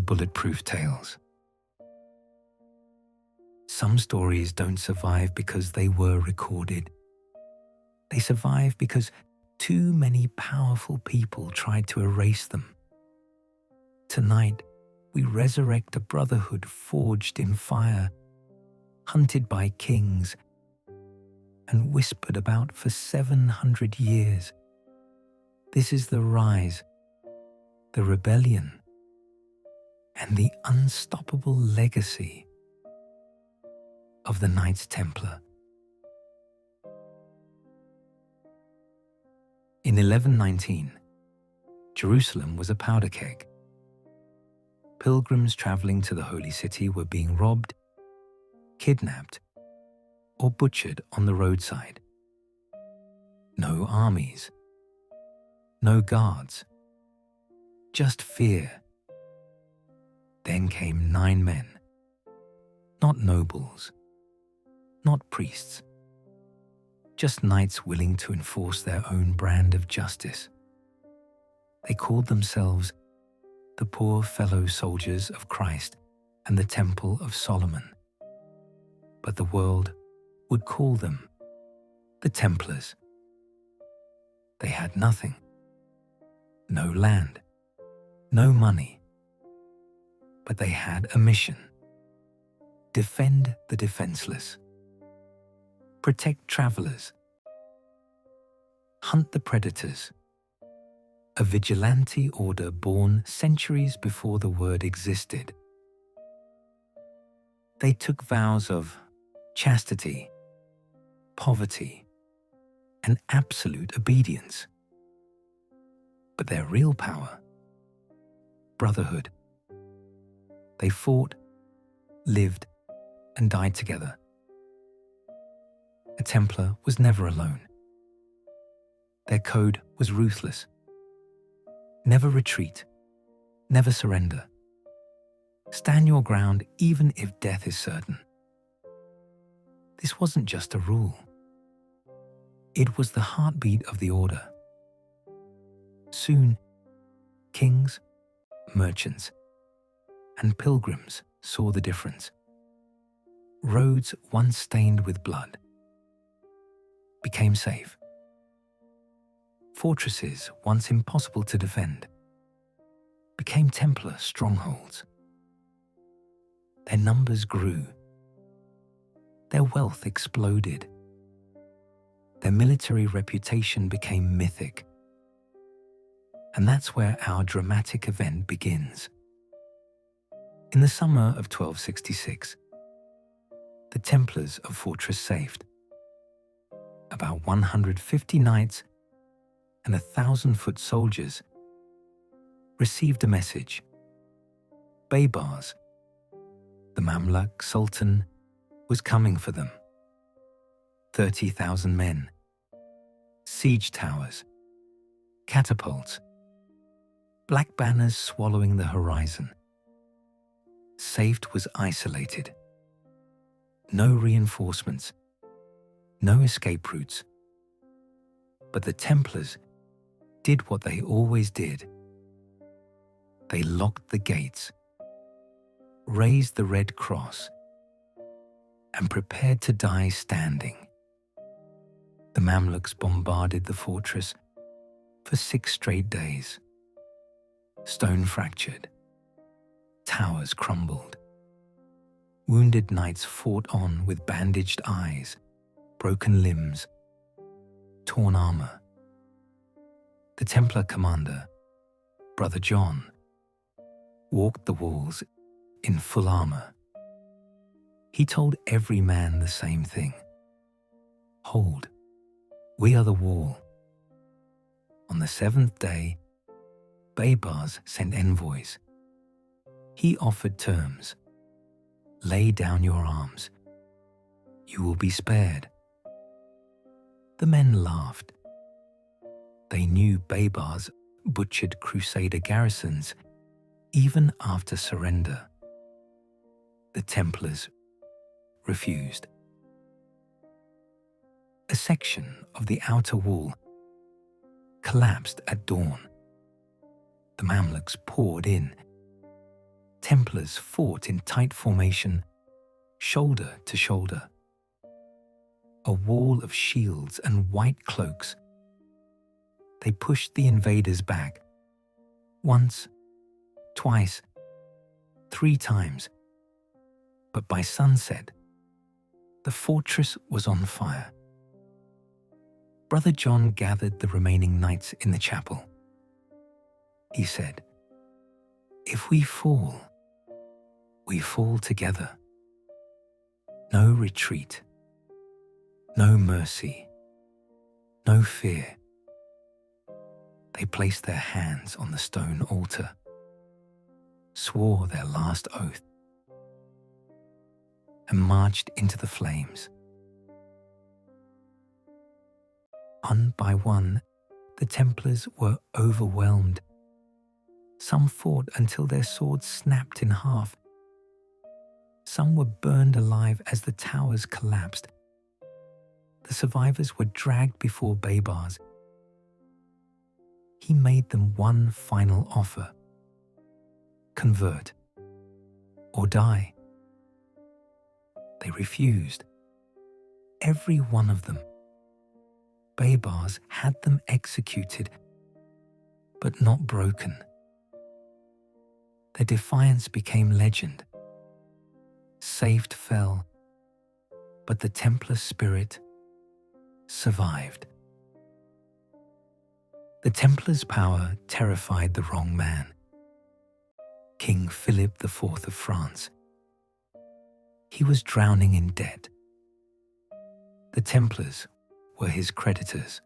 Bulletproof Tales. Some stories don't survive because they were recorded. They survive because too many powerful people tried to erase them. Tonight, we resurrect a brotherhood forged in fire, hunted by kings, and whispered about for 700 years. This is the rise, the rebellion, and the unstoppable legacy of the Knights Templar. In 1119, Jerusalem was a powder keg. Pilgrims traveling to the Holy City were being robbed, kidnapped, or butchered on the roadside. No armies, no guards, just fear. Then came 9 men, not nobles, not priests, just knights willing to enforce their own brand of justice. They called themselves the poor fellow soldiers of Christ and the Temple of Solomon. But the world would call them the Templars. They had nothing, no land, no money, but they had a mission: defend the defenseless, protect travelers, hunt the predators. A vigilante order born centuries before the word existed. They took vows of chastity, poverty, and absolute obedience. But their real power, brotherhood. They fought, lived, and died together. A Templar was never alone. Their code was ruthless. Never retreat, never surrender. Stand your ground even if death is certain. This wasn't just a rule. It was the heartbeat of the order. Soon, kings, merchants, and pilgrims saw the difference. Roads once stained with blood became safe. Fortresses once impossible to defend became Templar strongholds. Their numbers grew. Their wealth exploded. Their military reputation became mythic. And that's where our dramatic event begins. In the summer of 1266, the Templars of Fortress Safed, about 150 knights and 1,000-foot soldiers, received a message. Baybars, the Mamluk Sultan, was coming for them. 30,000 men, siege towers, catapults, black banners swallowing the horizon. Safed was isolated. No reinforcements, no escape routes. But the Templars did what they always did. They locked the gates, raised the red cross, and prepared to die standing. The Mamluks bombarded the fortress for 6 straight days. Stone fractured, towers crumbled. Wounded knights fought on with bandaged eyes, broken limbs, torn armor. The Templar commander, Brother John, walked the walls in full armor. He told every man the same thing. Hold, we are the wall. On the 7th day, Baybars sent envoys. He offered terms. Lay down your arms. You will be spared. The men laughed. They knew Baybars butchered Crusader garrisons even after surrender. The Templars refused. A section of the outer wall collapsed at dawn. The Mamluks poured in, Templars fought in tight formation, shoulder to shoulder. A wall of shields and white cloaks. They pushed the invaders back. Once, twice, 3 times. But by sunset, the fortress was on fire. Brother John gathered the remaining knights in the chapel. He said, "If we fall together. No retreat, no mercy, no fear." They placed their hands on the stone altar, swore their last oath, and marched into the flames. One by one, the Templars were overwhelmed. Some fought until their swords snapped in half. Some were burned alive as the towers collapsed. The survivors were dragged before Baybars. He made them one final offer: convert or die. They refused, every one of them. Baybars had them executed, but not broken. Their defiance became legend. Saved fell, but the Templar spirit survived. The Templars' power terrified the wrong man, King Philip IV of France. He was drowning in debt. The Templars were his creditors,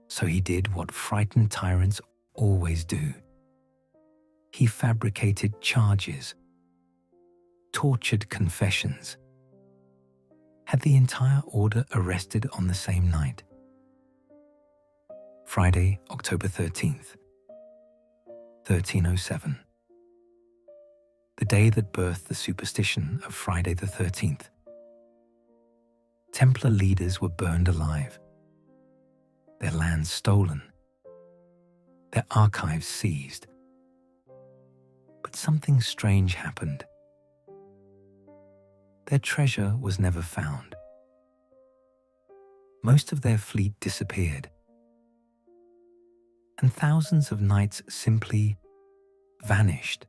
so he did what frightened tyrants always do. He fabricated charges, tortured confessions, had the entire order arrested on the same night. Friday, October 13th, 1307. The day that birthed the superstition of Friday the 13th. Templar leaders were burned alive, their lands stolen, their archives seized. But something strange happened. Their treasure was never found. Most of their fleet disappeared, and thousands of knights simply vanished.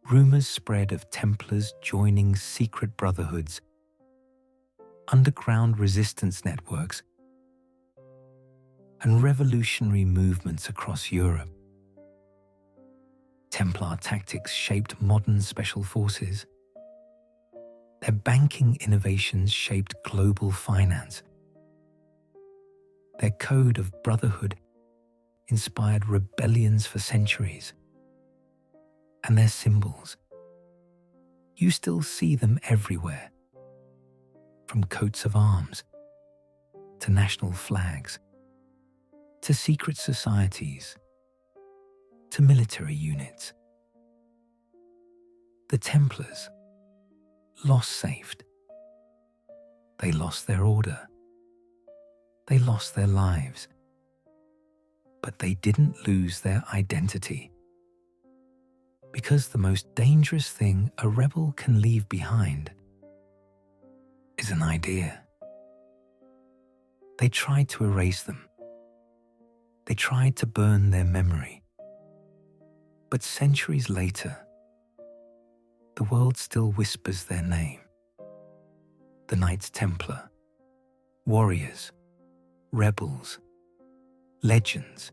Rumors spread of Templars joining secret brotherhoods, underground resistance networks, and revolutionary movements across Europe. Templar tactics shaped modern special forces. Their banking innovations shaped global finance. Their code of brotherhood inspired rebellions for centuries. And their symbols, you still see them everywhere. From coats of arms, to national flags, to secret societies, to military units. The Templars lost saved. They lost their order. They lost their lives. But they didn't lose their identity. Because the most dangerous thing a rebel can leave behind is an idea. They tried to erase them. They tried to burn their memory. But centuries later, the world still whispers their name. The Knights Templar, warriors, rebels, legends.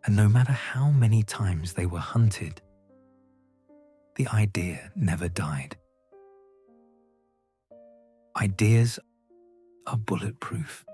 And no matter how many times they were hunted, the idea never died. Ideas are bulletproof.